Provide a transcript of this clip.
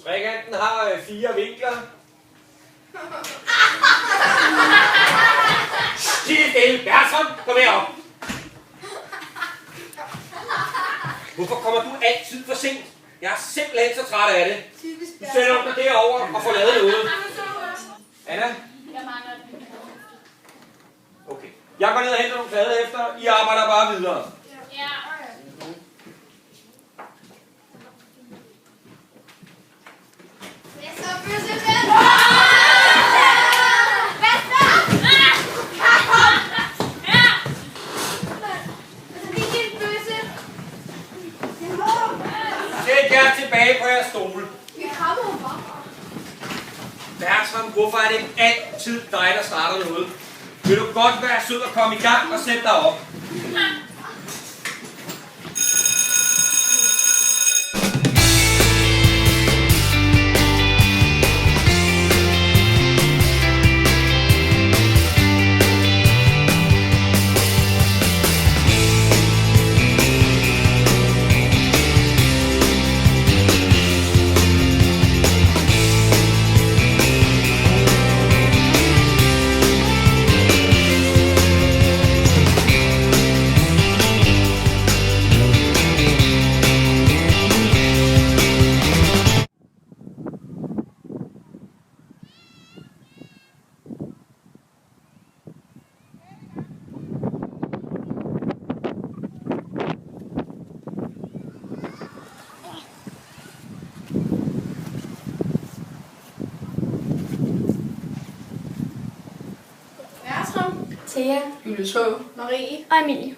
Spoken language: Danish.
Trekanten har 4 vinkler. Stil stille. Bertram, kom herop. Hvorfor kommer du altid for sent? Jeg er simpelthen så træt af det. Du sætter dig derover og får lavet noget. Anna? Jeg mangler et. Okay. Jeg går ned og henter nogle plader efter. I arbejder bare videre. Ja. Sæt jer tilbage på jeres stol. Bertram, hvorfor er det altid dig, der starter noget? Vil du godt være sød og komme i gang og sætte dig op? Thea, Julius H. og Emilie.